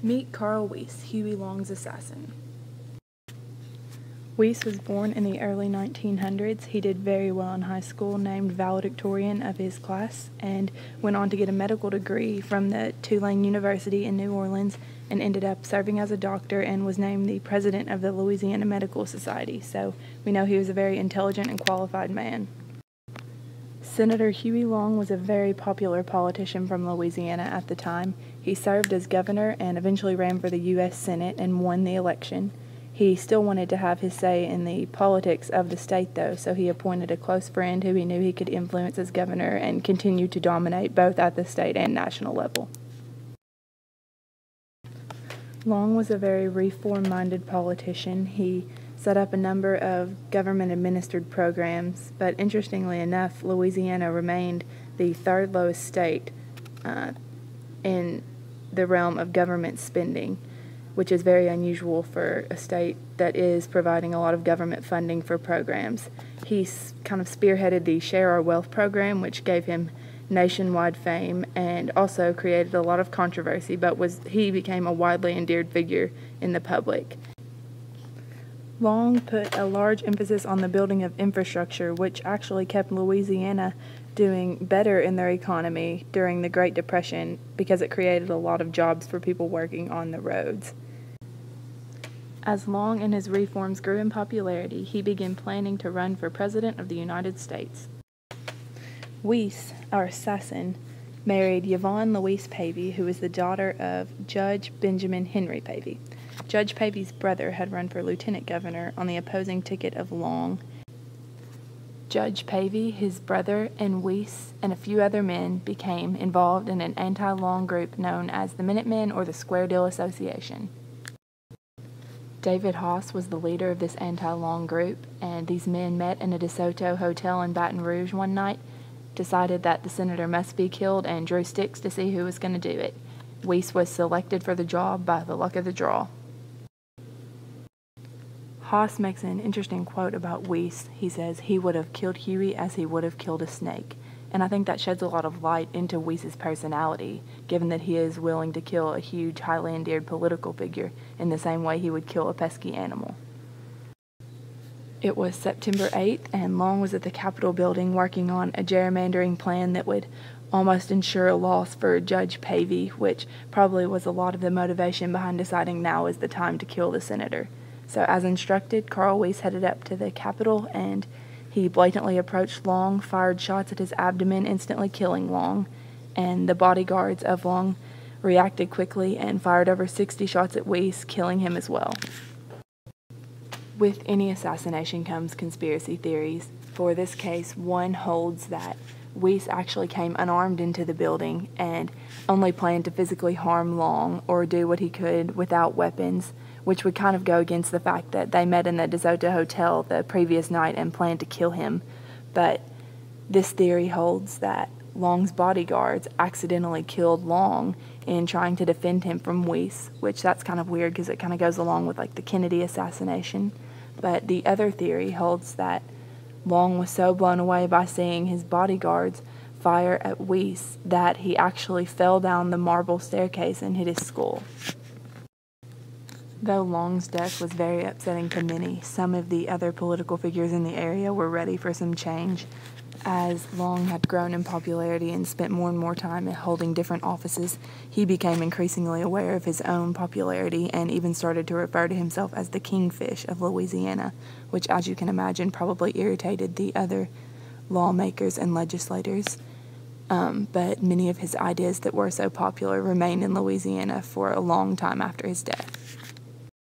Meet Carl Weiss, Huey Long's assassin. Weiss was born in the early 1900s. He did very well in high school, named valedictorian of his class, and went on to get a medical degree from the Tulane University in New Orleans, and ended up serving as a doctor and was named the president of the Louisiana Medical Society. So we know he was a very intelligent and qualified man. Senator Huey Long was a very popular politician from Louisiana at the time. He served as governor and eventually ran for the U.S. Senate and won the election. He still wanted to have his say in the politics of the state, though, so he appointed a close friend who he knew he could influence as governor and continue to dominate both at the state and national level. Long was a very reform-minded politician. He set up a number of government-administered programs, but interestingly enough, Louisiana remained the third lowest state in the realm of government spending, which is very unusual for a state that is providing a lot of government funding for programs. He kind of spearheaded the Share Our Wealth program, which gave him nationwide fame and also created a lot of controversy, but he became a widely endeared figure in the public. Long put a large emphasis on the building of infrastructure, which actually kept Louisiana doing better in their economy during the Great Depression because it created a lot of jobs for people working on the roads. As Long and his reforms grew in popularity, he began planning to run for President of the United States. Weiss, our assassin, married Yvonne Louise Pavey, who was the daughter of Judge Benjamin Henry Pavey. Judge Pavey's brother had run for lieutenant governor on the opposing ticket of Long. Judge Pavey, his brother, and Weiss, and a few other men became involved in an anti-Long group known as the Minutemen or the Square Deal Association. David Haas was the leader of this anti-Long group, and these men met in a DeSoto hotel in Baton Rouge one night, decided that the senator must be killed, and drew sticks to see who was going to do it. Weiss was selected for the job by the luck of the draw. Haas makes an interesting quote about Weiss. He says, "He would have killed Huey as he would have killed a snake." And I think that sheds a lot of light into Weiss's personality, given that he is willing to kill a huge, highly endeared political figure in the same way he would kill a pesky animal. It was September 8th, and Long was at the Capitol building working on a gerrymandering plan that would almost ensure a loss for Judge Pavey, which probably was a lot of the motivation behind deciding now is the time to kill the senator. So as instructed, Carl Weiss headed up to the Capitol, and he blatantly approached Long, fired shots at his abdomen, instantly killing Long, and the bodyguards of Long reacted quickly and fired over 60 shots at Weiss, killing him as well. With any assassination comes conspiracy theories. For this case, one holds that Weiss actually came unarmed into the building and only planned to physically harm Long or do what he could without weapons, which would kind of go against the fact that they met in the DeSoto Hotel the previous night and planned to kill him. But this theory holds that Long's bodyguards accidentally killed Long in trying to defend him from Weiss, which that's kind of weird because it kind of goes along with like the Kennedy assassination. But the other theory holds that Long was so blown away by seeing his bodyguards fire at Weiss that he actually fell down the marble staircase and hit his skull. Though Long's death was very upsetting to many, some of the other political figures in the area were ready for some change. As Long had grown in popularity and spent more and more time holding different offices, he became increasingly aware of his own popularity and even started to refer to himself as the Kingfish of Louisiana, which, as you can imagine, probably irritated the other lawmakers and legislators. But many of his ideas that were so popular remained in Louisiana for a long time after his death.